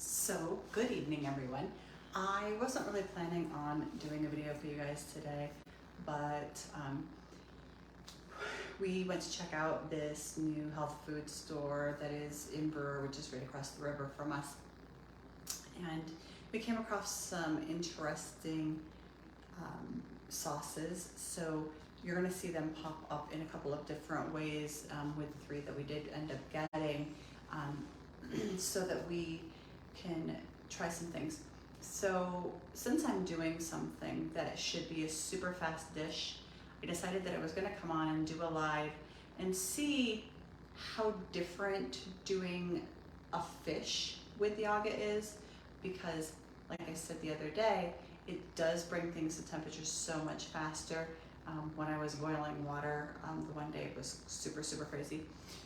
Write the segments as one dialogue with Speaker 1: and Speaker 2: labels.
Speaker 1: So, good evening, everyone. I wasn't really planning on doing a video for you guys today, but we went to check out this new health food store that is in Brewer, which is right across the river from us. And we came across some interesting sauces. So you're gonna see them pop up in a couple of different ways with the three that we did end up getting, so that we can try some things. So since I'm doing something that should be a super fast dish, I decided that I was gonna come on and do a live and see how different doing a fish with the aga is, because like I said the other day, it does bring things to temperature so much faster. When I was boiling water the one day, it was super crazy.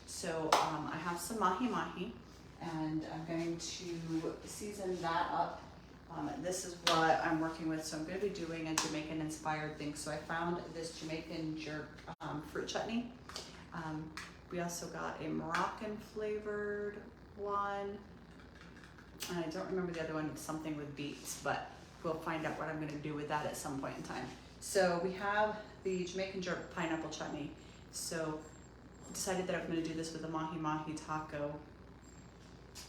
Speaker 1: So I have some mahi-mahi, and I'm going to season that up. This is what I'm working with, so I'm going to be doing a Jamaican inspired thing. So I found this Jamaican jerk fruit chutney. We also got a Moroccan flavored one, and I don't remember the other one. It's something with beets, but we'll find out what I'm going to do with that at some point in time. So we have the Jamaican jerk pineapple chutney. So decided that I'm going to do this with a mahi-mahi taco.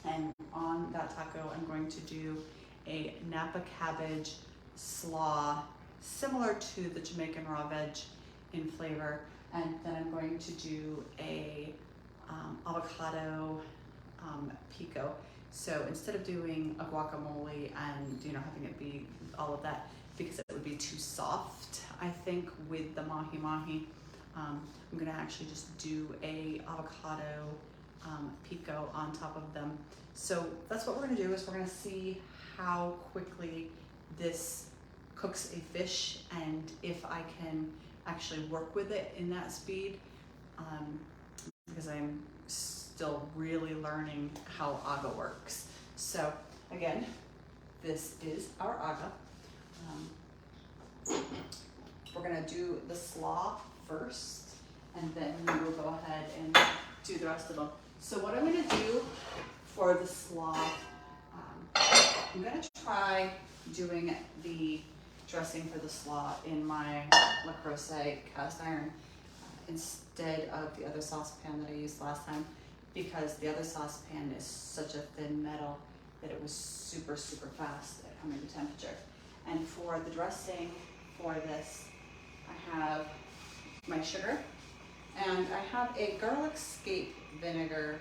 Speaker 1: And on that taco, I'm going to do a Napa cabbage slaw, similar to the Jamaican raw veg in flavor. And then I'm going to do a avocado pico. So instead of doing a guacamole and having it be all of that, because it would be too soft, I think with the mahi-mahi, I'm gonna actually just do a avocado pico on top of them. So that's what we're gonna do, is we're gonna see how quickly this cooks a fish and if I can actually work with it in that speed, because I'm still really learning how aga works. So again, this is our aga. We're gonna do the slaw first, and then we will go ahead and do the rest of them. So what I'm gonna do for the slaw, I'm gonna try doing the dressing for the slaw in my Le Creuset cast iron instead of the other saucepan that I used last time, because the other saucepan is such a thin metal that it was super fast at coming to temperature. And for the dressing for this, I have my sugar, and I have a garlic scape vinegar.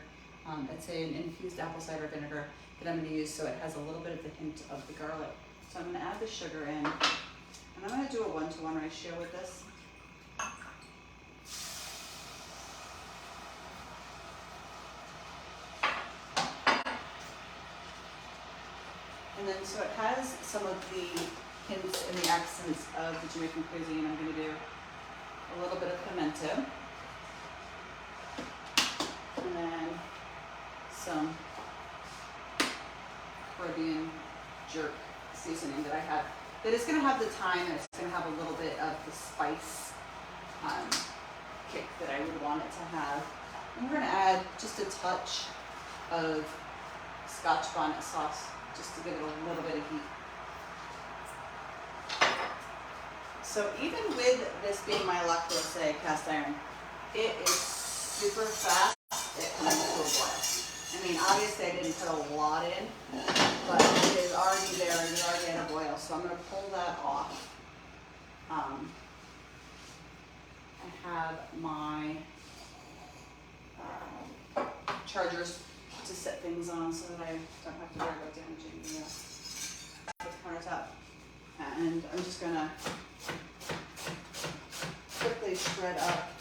Speaker 1: It's an infused apple cider vinegar that I'm going to use, so it has a little bit of the hint of the garlic. So I'm going to add the sugar in, and I'm going to do a 1-to-1 ratio with this. And then, so it has some of the hints and the accents of the Jamaican cuisine. I'm going to do a little bit of pimento, and then some Caribbean jerk seasoning that I have. That is going to have the thyme, and it's going to have a little bit of the spice kick that I would want it to have. And we're going to add just a touch of Scotch bonnet sauce, just to give it a little bit of heat. So even with this being my Le Creuset cast iron, it is super fast at coming to a boil. I mean, obviously I didn't put a lot in, but it is already there and it's already at a boil. So I'm going to pull that off. I have my chargers to set things on so that I don't have to worry about damaging the countertop. And I'm just going to quickly shred up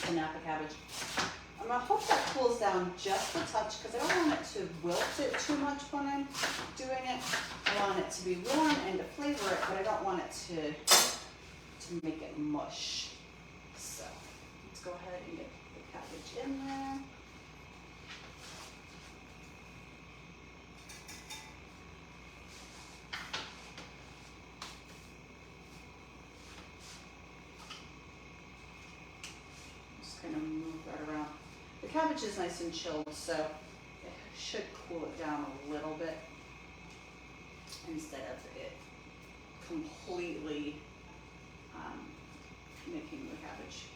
Speaker 1: the Napa cabbage. I'm going to hope that cools down just a touch, because I don't want it to wilt it too much when I'm doing it. I want it to be warm and to flavor it, but I don't want it to make it mush. So let's go ahead and get the cabbage in there. Just kind of move that around. The cabbage is nice and chilled, so it should cool it down a little bit instead of it completely making the cabbage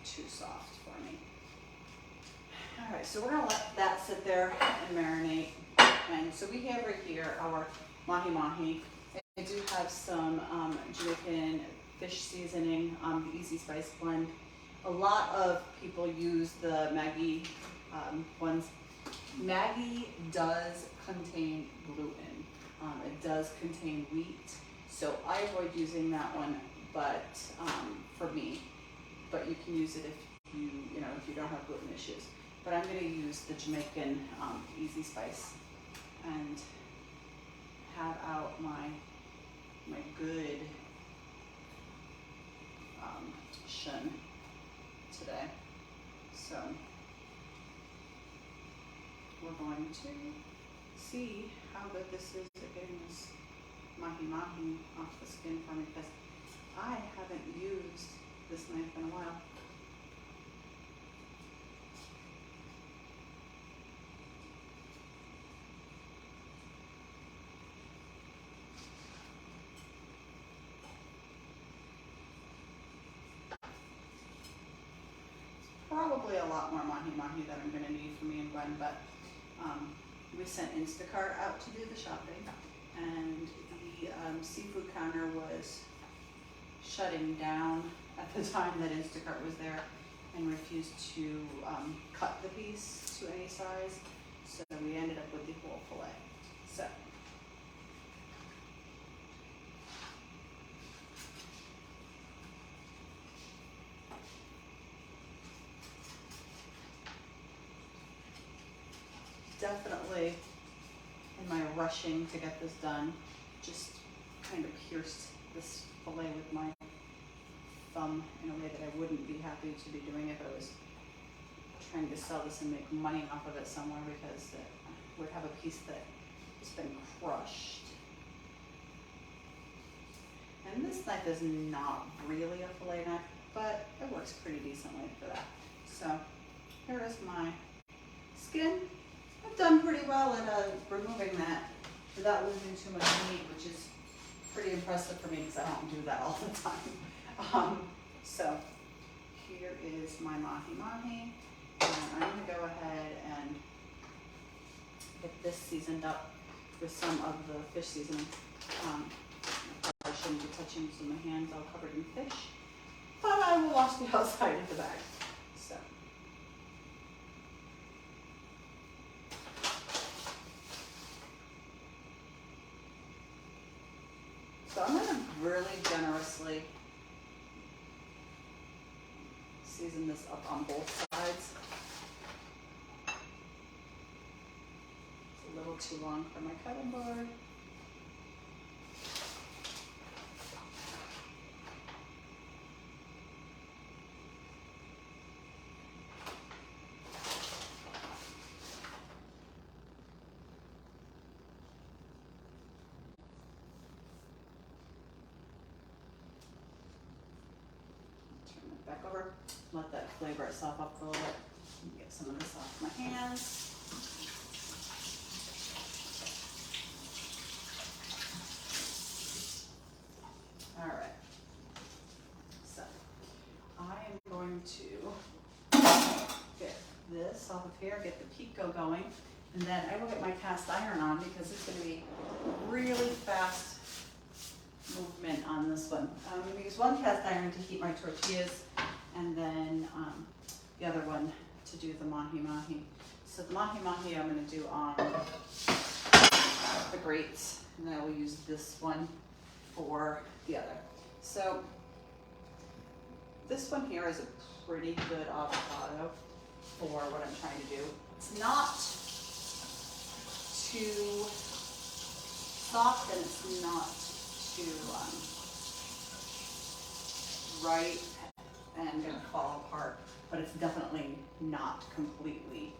Speaker 1: too soft for me. All right, so we're gonna let that sit there and marinate. And so we have right here our mahi mahi. I do have some Jamaican fish seasoning, the Easy Spice blend. A lot of people use the Maggi ones. Maggi does contain gluten. It does contain wheat, so I avoid using that one. But for me, but you can use it if if you don't have gluten issues. But I'm going to use the Jamaican Easy Spice and have out my good shun today. So we're going to see how good this is at getting this mahi mahi off the skin for me, because I haven't used this knife in a while. Probably a lot more mahi mahi that I'm going to need for me and Gwen, but we sent Instacart out to do the shopping, and the seafood counter was shutting down at the time that Instacart was there and refused to cut the piece to any size, so we ended up with the whole fillet. So definitely, in my rushing to get this done, just kind of pierced this fillet with my thumb in a way that I wouldn't be happy to be doing if I was trying to sell this and make money off of it somewhere, because it would have a piece that has been crushed. And this knife is not really a fillet knife, but it works pretty decently for that. So here is my skin. I've done pretty well at removing that without losing too much meat, which is pretty impressive for me because I don't do that all the time. So here is my mahi mahi, and I'm going to go ahead and get this seasoned up with some of the fish seasoning. I shouldn't be touching, so my hands all covered in fish, but I will wash the outside of the bag. So I'm going to really generously season this up on both sides. It's a little too long for my cutting board. Back over, let that flavor itself up a little bit. Get some of this off my hands. All right, so I am going to get this off of here, get the pico going, and then I will get my cast iron on because it's going to be really fast movement on this one. I'm going to use one cast iron to heat my tortillas, and then the other one to do the mahi mahi. So the mahi mahi I'm going to do on the grates, and then I will use this one for the other. So this one here is a pretty good avocado for what I'm trying to do. It's not too soft, and it's not too right and gonna fall apart, but it's definitely not completely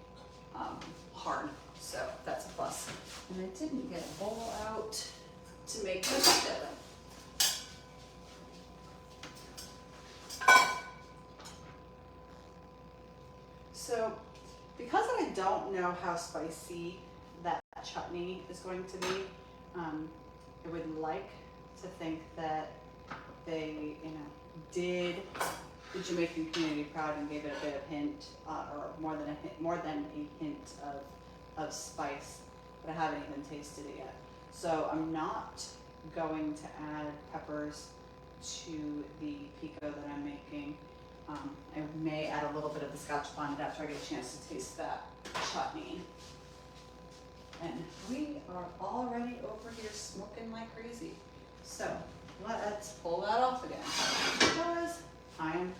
Speaker 1: hard, so that's a plus. And I didn't get a bowl out to make this filling. So because I don't know how spicy that chutney is going to be. I would like to think that they, did the Jamaican community proud and gave it a bit of hint, or more than a hint of spice, but I haven't even tasted it yet. So I'm not going to add peppers to the pico that I'm making. I may add a little bit of the Scotch bonnet after I get a chance to taste that chutney. And we are already over here smoking like crazy. So let's pull that off again, because I am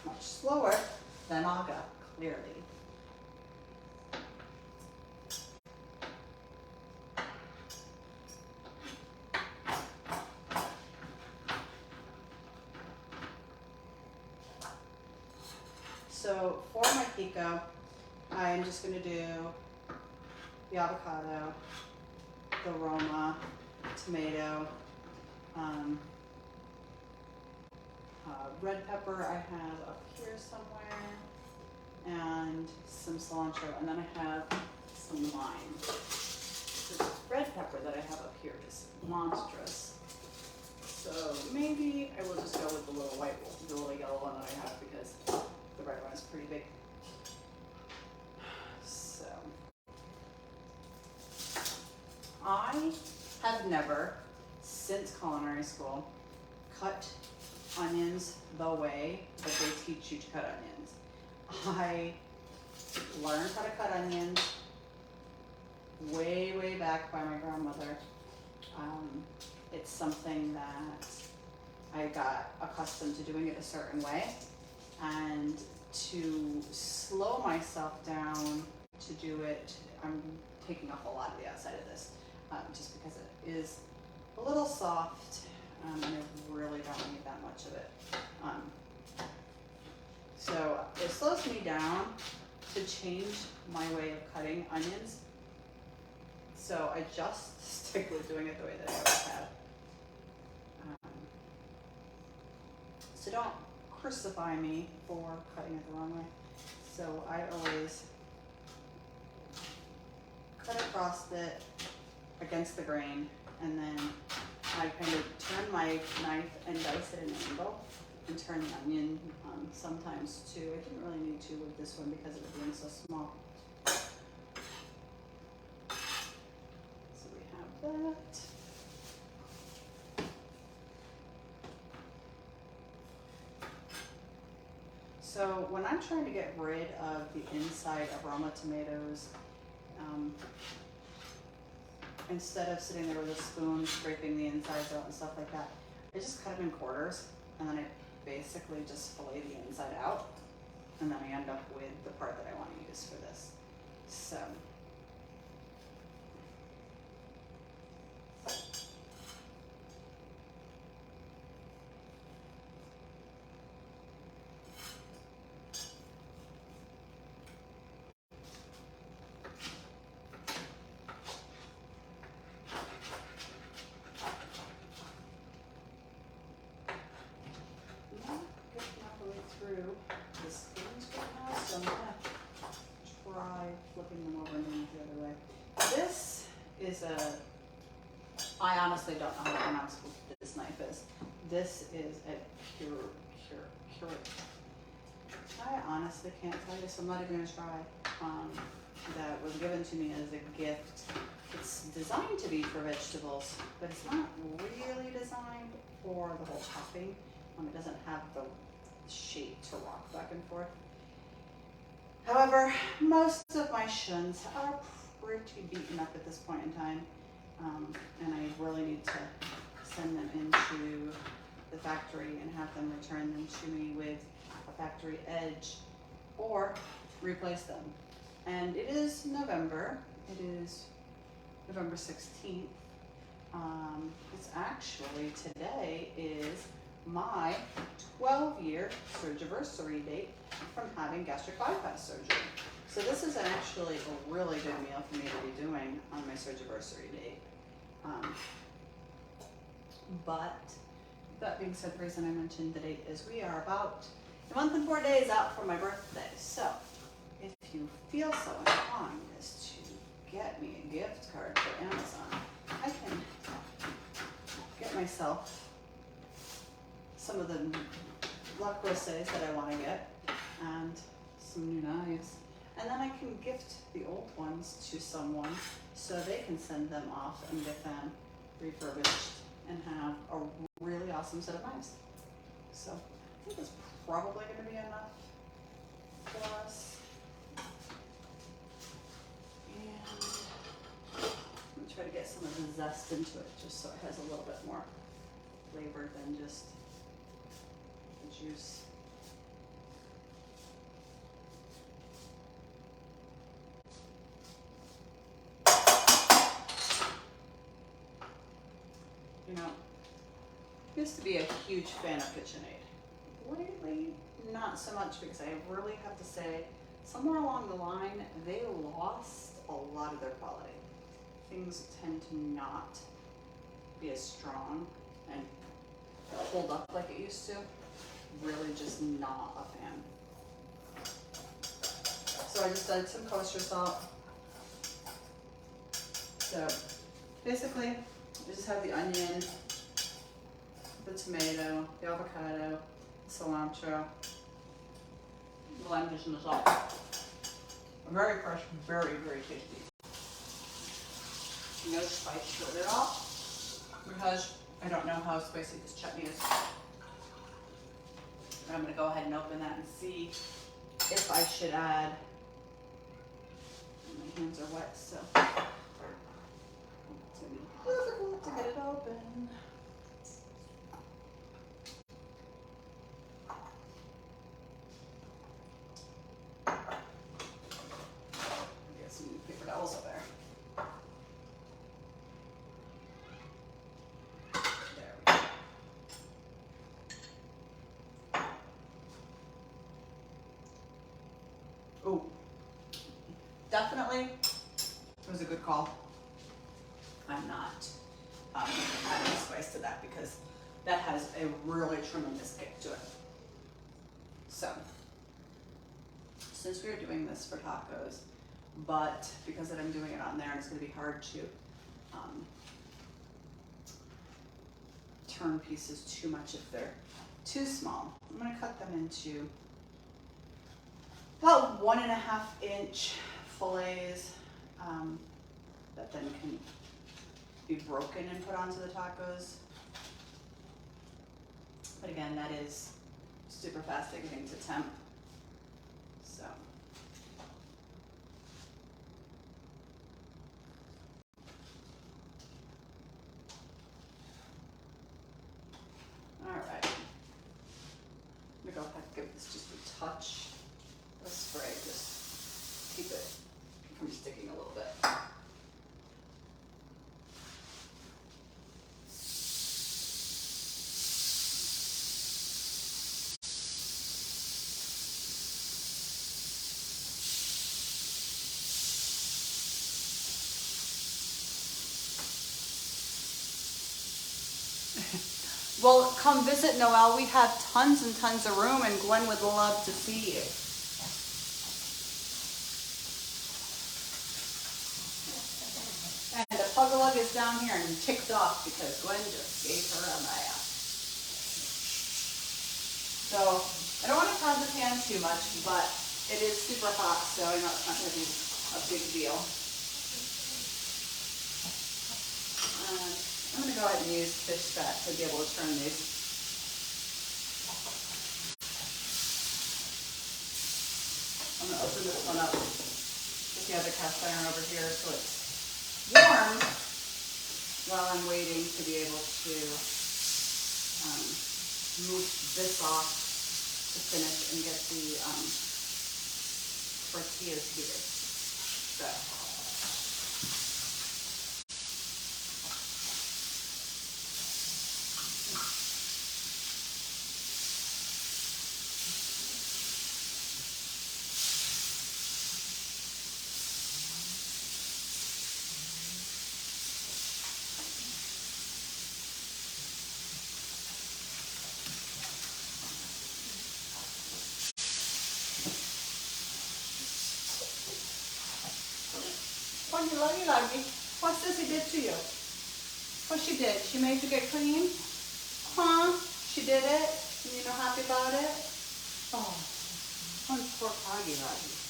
Speaker 1: much slower than Aga, clearly. So for my pico, I'm just going to do the avocado, the Roma, tomato, red pepper I have up here somewhere, and some cilantro, and then I have some lime. The red pepper that I have up here is monstrous. So maybe I will just go with the little white one, the little yellow one that I have, because the red one is pretty big. So I have never, since culinary school, cut onions the way that they teach you to cut onions. I learned how to cut onions way back by my grandmother. It's something that I got accustomed to doing it a certain way, and to slow myself down to do it, I'm taking off a lot of the outside of this, just because it is a little soft, and I really don't need that much of it. So it slows me down to change my way of cutting onions. So I just stick with doing it the way that I always have. So don't crucify me for cutting it the wrong way. So I always cut across it against the grain, and then I kind of turn my knife and dice it at an angle, and turn the onion sometimes too. I didn't really need to with this one because of it being so small. So we have that. So when I'm trying to get rid of the inside of Roma tomatoes, instead of sitting there with a spoon scraping the insides out and stuff like that, I just cut them in quarters, and then I basically just fillet the inside out, and then I end up with the part that I want to use for this. So through the skins right now, so I'm gonna try flipping them over and doing it the other way. This is I honestly don't know how to pronounce what this knife is. This is a Curate. I honestly can't tell you, so I'm not even gonna try. That was given to me as a gift. It's designed to be for vegetables, but it's not really designed for the whole chopping. It doesn't have the shape to rock back and forth. However, most of my shuns are pretty beaten up at this point in time, and I really need to send them into the factory and have them return them to me with a factory edge, or replace them. And it is November. It is November 16th. It's actually, today is my 12-year surgiversary date from having gastric bypass surgery. So this is actually a really good meal for me to be doing on my surgiversary date. But that being said, the reason I mentioned the date is we are about a month and 4 days out from my birthday. So if you feel so inclined as to get me a gift card for Amazon, I can get myself some of the La Creuses that I want to get and some new knives. And then I can gift the old ones to someone so they can send them off and get them refurbished and have a really awesome set of knives. So I think that's probably going to be enough for us. And I'm going to try to get some of the zest into it just so it has a little bit more flavor than just the juice. You know, I used to be a huge fan of KitchenAid. Lately, not so much, because I really have to say, somewhere along the line, they lost a lot of their quality. Things tend to not be as strong and hold up like it used to. Really just not a fan. So I just did some kosher salt. So basically, I just have the onion, the tomato, the avocado, cilantro, the lime juice, and the salt. Very fresh, very, very tasty. No spice to it at all, because I don't know how spicy this chutney is. I'm going to go ahead and open that and see if I should add. My hands are wet, so it's going to be difficult to get it open. Get some paper towels up there. There we go. Oh, definitely, it was a good call. I'm not adding spice to that because that has a really tremendous kick to it. So, since we're doing this for tacos, but because I'm doing it on there, it's going to be hard to turn pieces too much if they're too small. I'm going to cut them into about 1.5 inch fillets that then can be broken and put onto the tacos. But again, that is super fast at getting to temp. So. All right. I'm gonna go ahead and give this just a touch of spray, just keep it from sticking a little bit. Well, come visit, Noelle. We have tons and tons of room, and Gwen would love to see you. And the Pug-a-Lug is down here and ticked off because Gwen just gave her a bath. So I don't want to crowd the pan too much, but it is super hot, so I know it's not going to be a big deal. I'm going to go ahead and use fish fat to be able to turn these. I'm going to open this one up with the other cast iron over here so it's warm while I'm waiting to be able to move this off to finish and get the tortillas heated. So. luggy, luggy. What Sissy did to you? What she did? She made you get clean? Huh? She did it? And you're not happy about it? Oh, poor Huggy Luggy.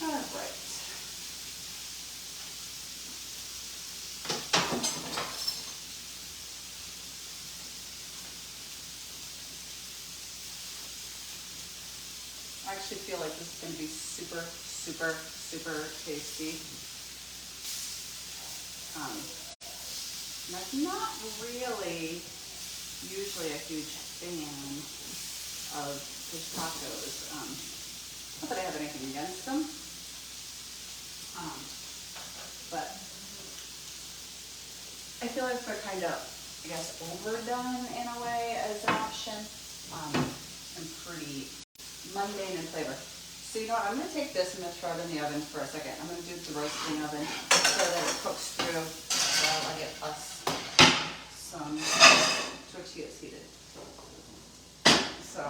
Speaker 1: All right. I actually feel like this is going to be super, super, super tasty. I'm not really usually a huge fan of fish tacos. Not that I have anything against them, but I feel like they're kind of, I guess, overdone in a way as an option, and pretty mundane in flavor. So you know what, I'm going to take this and I'm going to throw it in the oven for a second. I'm going to do the roasting oven so that it cooks through while I get us some tortillas heated. So,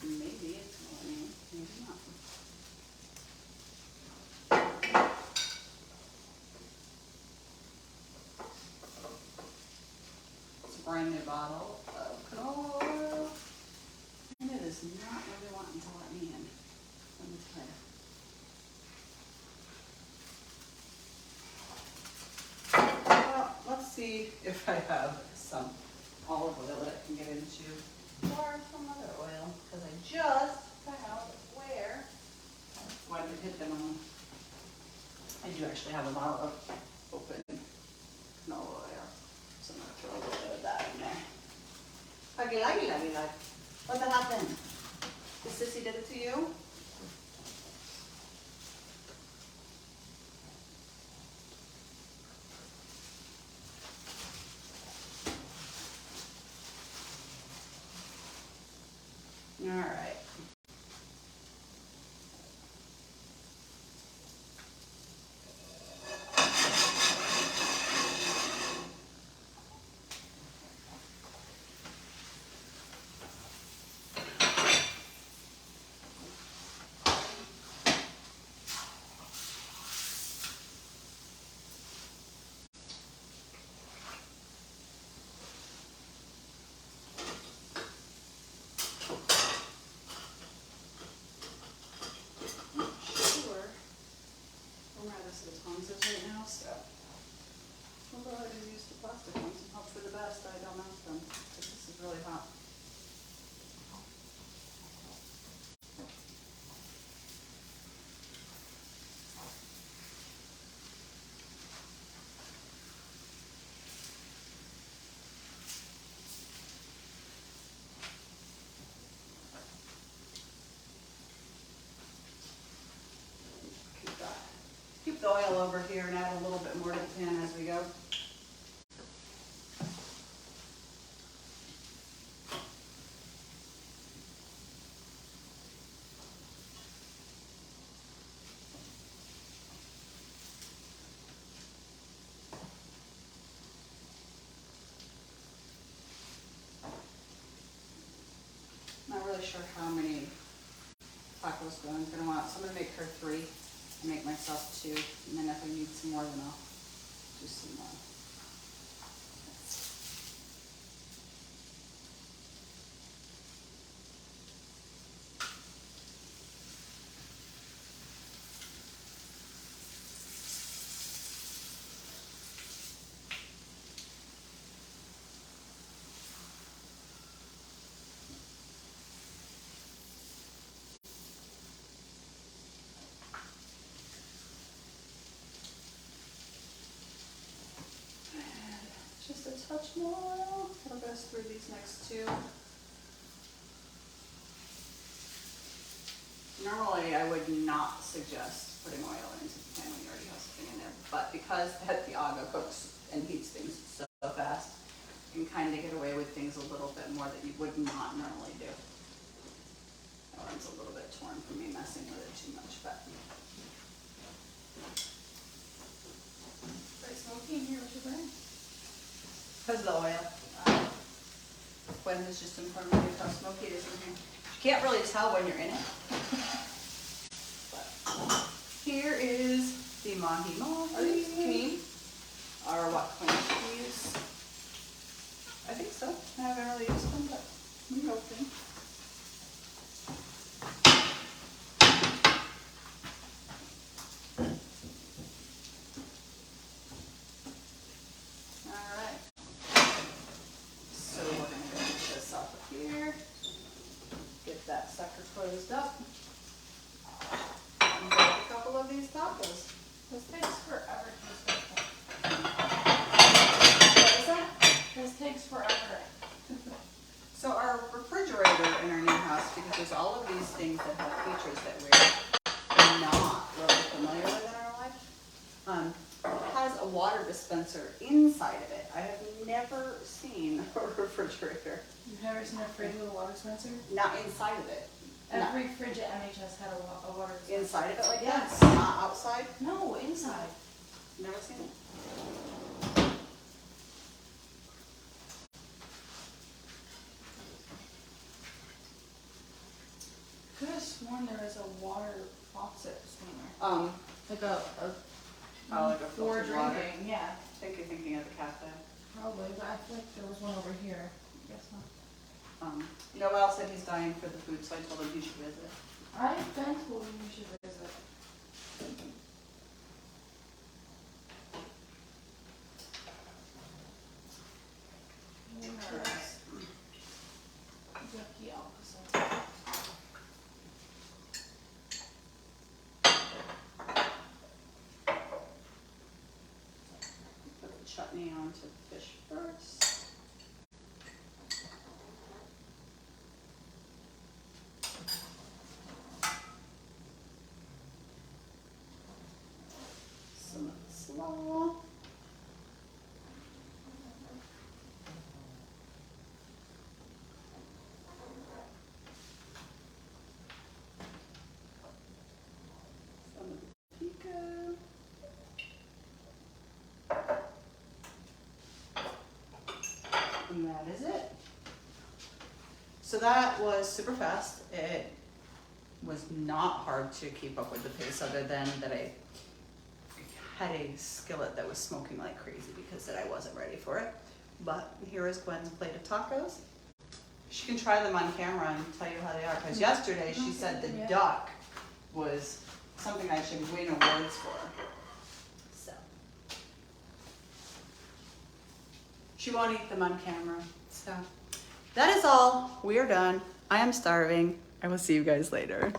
Speaker 1: maybe it's going, maybe not. It's a brand new bottle of canola oil, and it is not really wanting to let me in. Let me tell you. Well, let's see if I have some olive oil that I can get into, or some other oil, because I just found where I could hit them on. I do actually have a bottle of open canola oil, so I'm going to throw a little bit of that in there. Huggy, luggy, luggy, lug. What the happened? The Sissy did it to you? All right. Sure. I'm rather this is Tom's right now, so we'll go ahead and use the plastic ones and hope for the best. I don't melt them because this is really hot. Keep the oil over here and add a little bit more to the pan as we go. Not really sure how many tacos I'm going to want, so I'm going to make her 3 and make myself 2, and then if I need some more, then I'll do some more. Just a touch more oil. It'll get us through these next 2. Normally, I would not suggest putting oil into the pan when you already have something in there, but because that the aga cooks and heats things so fast, and kind of get away with things a little bit more that you would not normally do. That one's a little bit torn from me messing with it too much, but.
Speaker 2: Very smoky in here, what you burn?
Speaker 1: Because of the oil. Gwen has just informed me of how smoky it is in here. You can't really tell when you're in it. But here is the mahi mahi.
Speaker 2: Are these clean?
Speaker 1: Or what Queen should use? I think so. I haven't really used them, but we go with them. Alright. So we're gonna go get this up here. Get that sucker closed up. And grab a couple of these tacos.
Speaker 2: This takes forever to set up.
Speaker 1: What is that?
Speaker 2: This takes forever.
Speaker 1: So our refrigerator in our new house, because there's all of these things that have features that we're not really familiar with in our life, has a water dispenser inside of it. I have never seen a refrigerator
Speaker 2: You've never seen a fridge with a water dispenser?
Speaker 1: not inside of it.
Speaker 2: Every fridge at MHS had a water dispenser.
Speaker 1: Inside of it like
Speaker 2: Yes.
Speaker 1: that, not outside.
Speaker 2: No, inside.
Speaker 1: Never seen it.
Speaker 2: Could have sworn there was a water faucet somewhere.
Speaker 1: Like like a
Speaker 2: for
Speaker 1: filtered water.
Speaker 2: drinking, yeah.
Speaker 1: I think you're thinking of the cafe.
Speaker 2: Probably, but I feel like there was one over here. I guess not.
Speaker 1: Noel said he's dying for the food, so I told him he should visit.
Speaker 2: I've been told you should visit. Yucky Alka-Seltzer.
Speaker 1: Put the chutney onto the fish first. Some of the slaw. Some of the pico. And that is it. So that was super fast. It was not hard to keep up with the pace, other than that I had a skillet that was smoking like crazy because that I wasn't ready for it. But here is Gwen's plate of tacos. She can try them on camera and tell you how they are, because yesterday she said the
Speaker 2: Yeah.
Speaker 1: duck was something I should win awards for. So she won't eat them on camera. So that is all. We are done. I am starving. I will see you guys later.